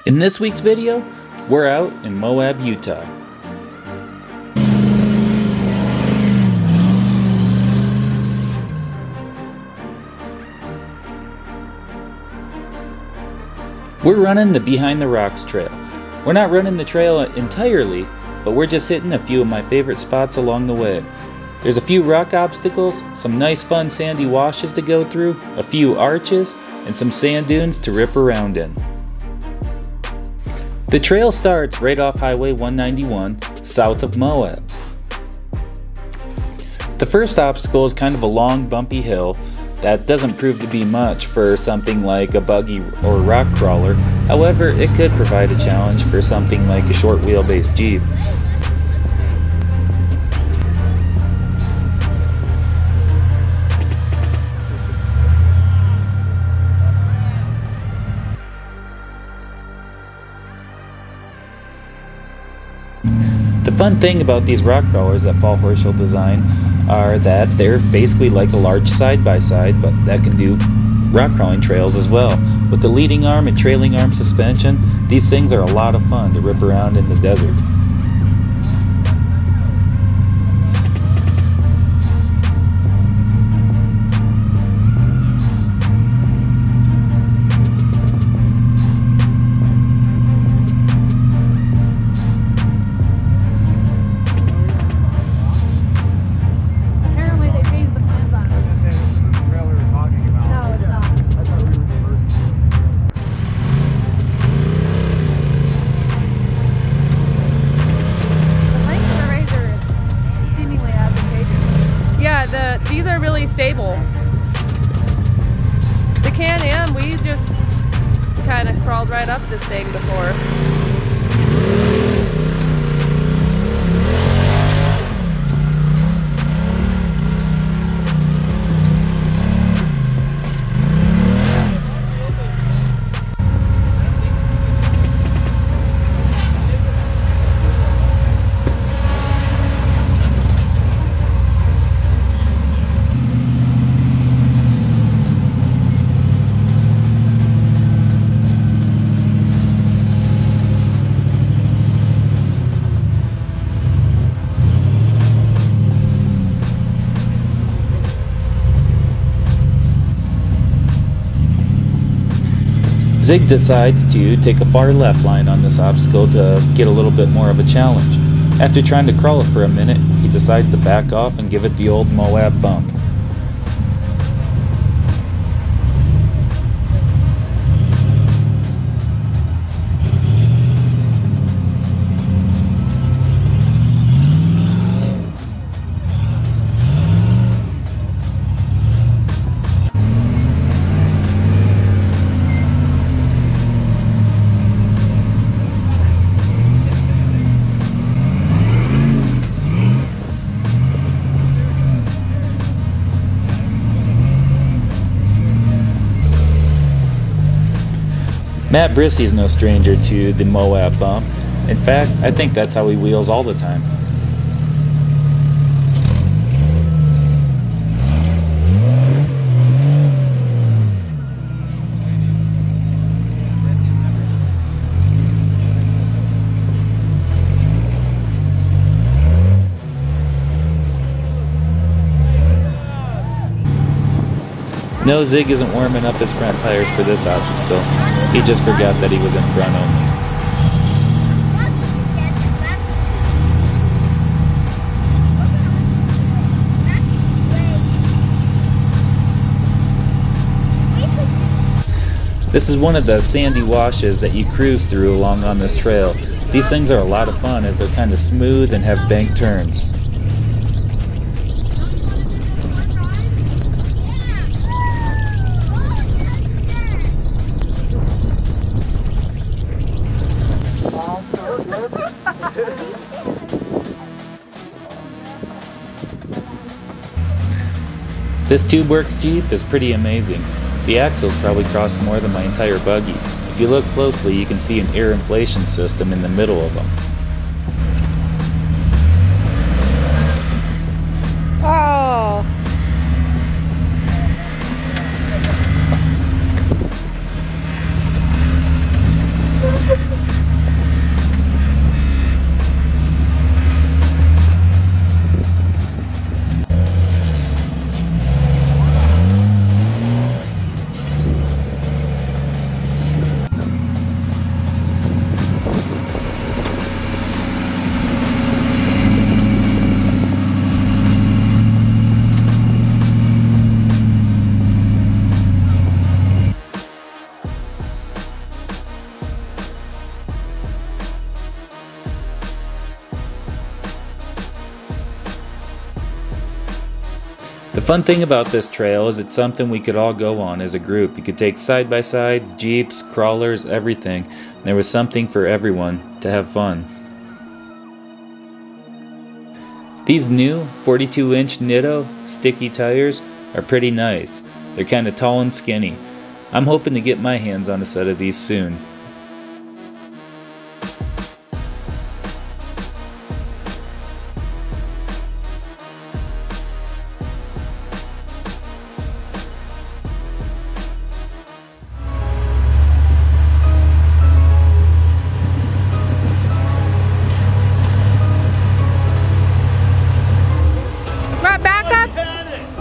In this week's video, we're out in Moab, Utah. We're running the Behind the Rocks trail. We're not running the trail entirely, but we're just hitting a few of my favorite spots along the way. There's a few rock obstacles, some nice fun sandy washes to go through, a few arches, and some sand dunes to rip around in. The trail starts right off Highway 191, south of Moab. The first obstacle is kind of a long, bumpy hill that doesn't prove to be much for something like a buggy or rock crawler. However, it could provide a challenge for something like a short wheelbase Jeep. The fun thing about these rock crawlers that Paul Horschel designed are that they're basically like a large side-by-side, but that can do rock crawling trails as well. With the leading arm and trailing arm suspension, these things are a lot of fun to rip around in the desert. These are really stable. The Can-Am, we just kind of crawled right up this thing before. Zig decides to take a far left line on this obstacle to get a little bit more of a challenge. After trying to crawl it for a minute, he decides to back off and give it the old Moab bump. Matt Brissy's no stranger to the Moab bump. In fact, I think that's how he wheels all the time. No, Zig isn't warming up his front tires for this obstacle. He just forgot that he was in front only. This is one of the sandy washes that you cruise through along on this trail. These things are a lot of fun as they're kind of smooth and have bank turns. This TubeWorks Jeep is pretty amazing. The axles probably cross more than my entire buggy. If you look closely, you can see an air inflation system in the middle of them. Oh! The fun thing about this trail is it's something we could all go on as a group. You could take side-by-sides, jeeps, crawlers, everything. There was something for everyone to have fun. These new 42-inch Nitto sticky tires are pretty nice. They're kind of tall and skinny. I'm hoping to get my hands on a set of these soon.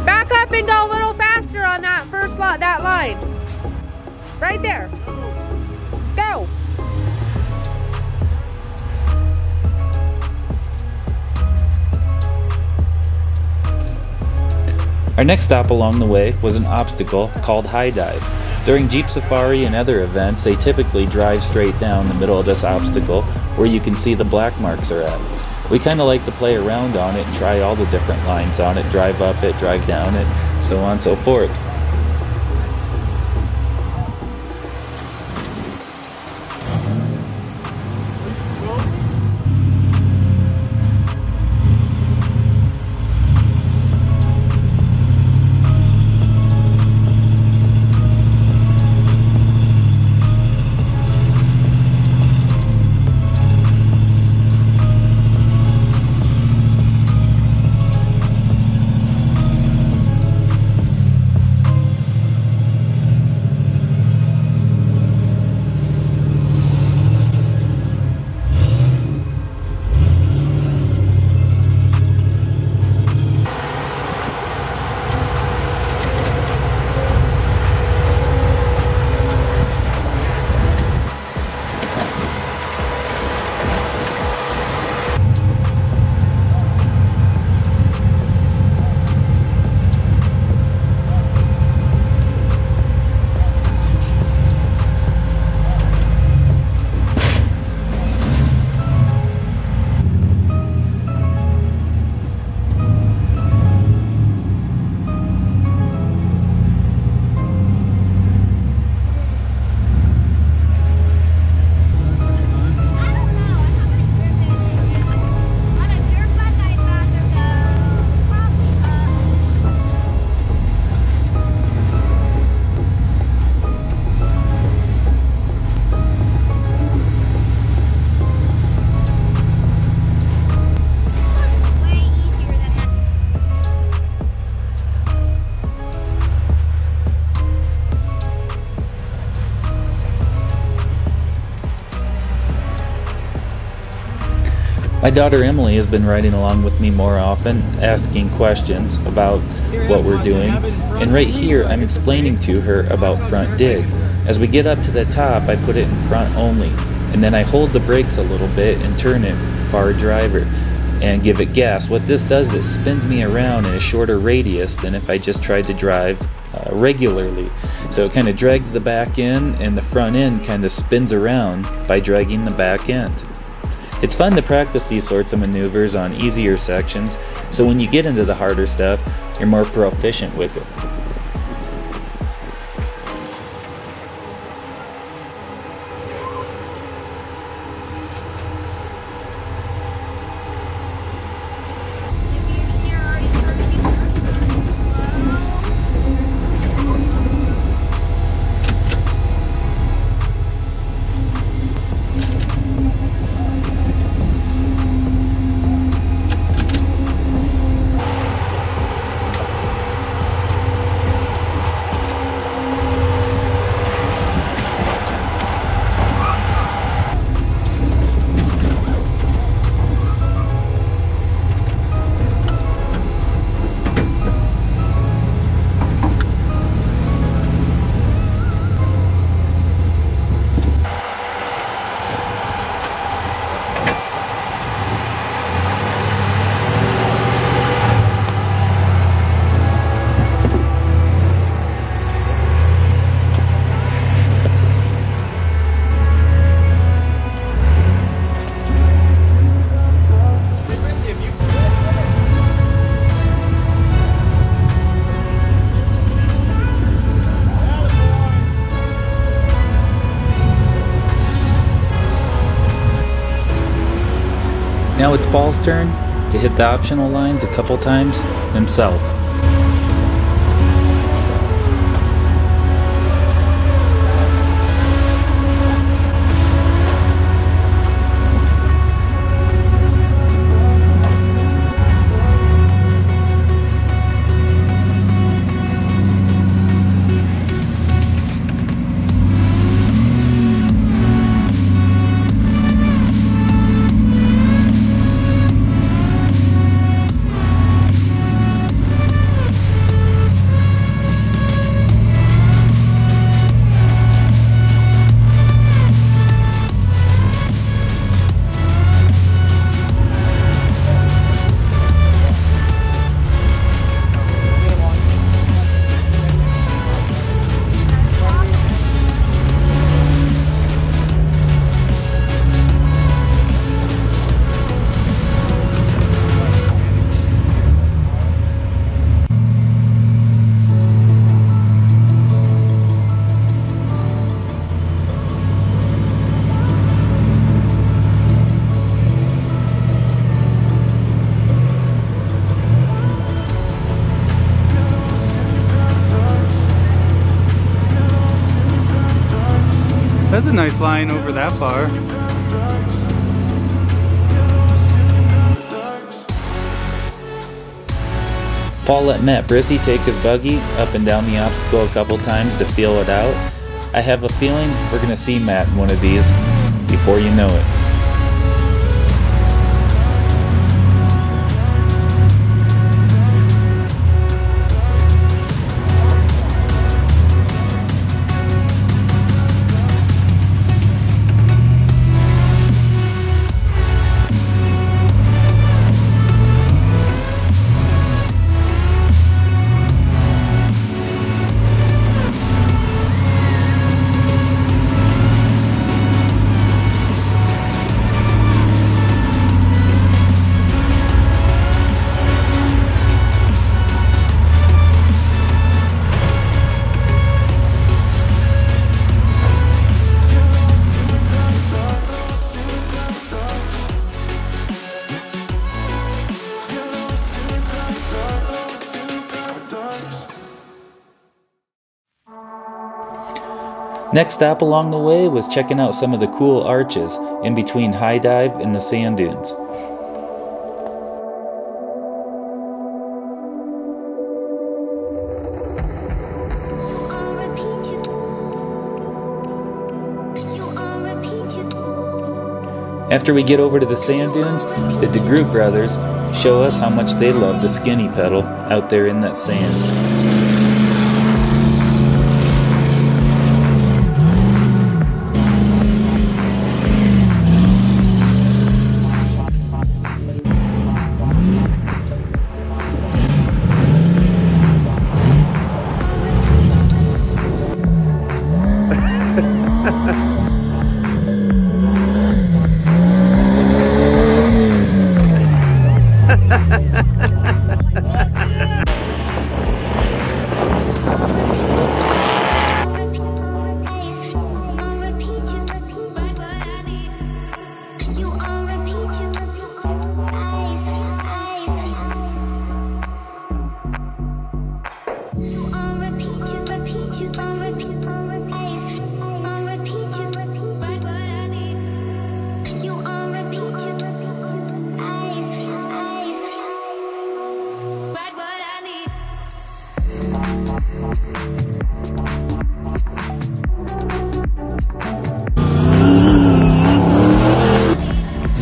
Back up and go a little faster on that first lot, that line. Right there. Go. Our next stop along the way was an obstacle called High Dive. During Jeep Safari and other events, they typically drive straight down the middle of this obstacle where you can see the black marks are at. We kind of like to play around on it and try all the different lines on it, drive up it, drive down it, so on and so forth. My daughter Emily has been riding along with me more often, asking questions about what we're doing, and right here I'm explaining to her about front dig. As we get up to the top, I put it in front only, and then I hold the brakes a little bit and turn it far driver and give it gas. What this does is it spins me around in a shorter radius than if I just tried to drive regularly. So it kind of drags the back end, and the front end kind of spins around by dragging the back end. It's fun to practice these sorts of maneuvers on easier sections, so when you get into the harder stuff, you're more proficient with it. Now it's Paul's turn to hit the optional lines a couple times himself. That's a nice line over that far. Paul let Matt Brissy take his buggy up and down the obstacle a couple times to feel it out. I have a feeling we're going to see Matt in one of these before you know it. Next stop along the way was checking out some of the cool arches in between High Dive and the sand dunes. After we get over to the sand dunes, the DeGroot brothers show us how much they love the skinny pedal out there in that sand.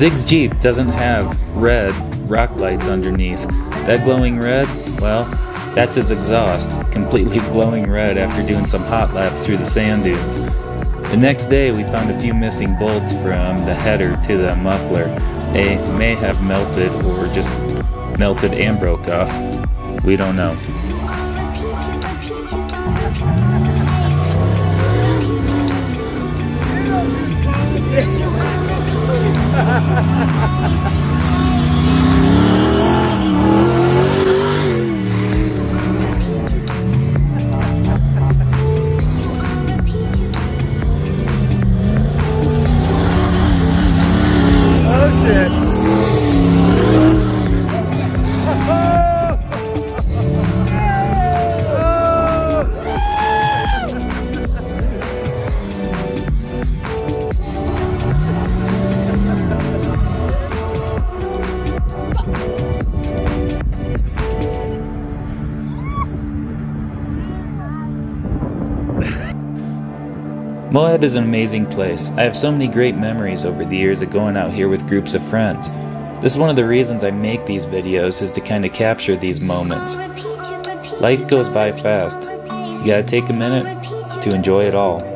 Zig's Jeep doesn't have red rock lights underneath. That glowing red, well, that's his exhaust, completely glowing red after doing some hot laps through the sand dunes. The next day we found a few missing bolts from the header to the muffler. They may have melted or just melted and broke off. We don't know. Oh shit. Moab is an amazing place. I have so many great memories over the years of going out here with groups of friends. This is one of the reasons I make these videos, is to kind of capture these moments. Life goes by fast. You gotta take a minute to enjoy it all.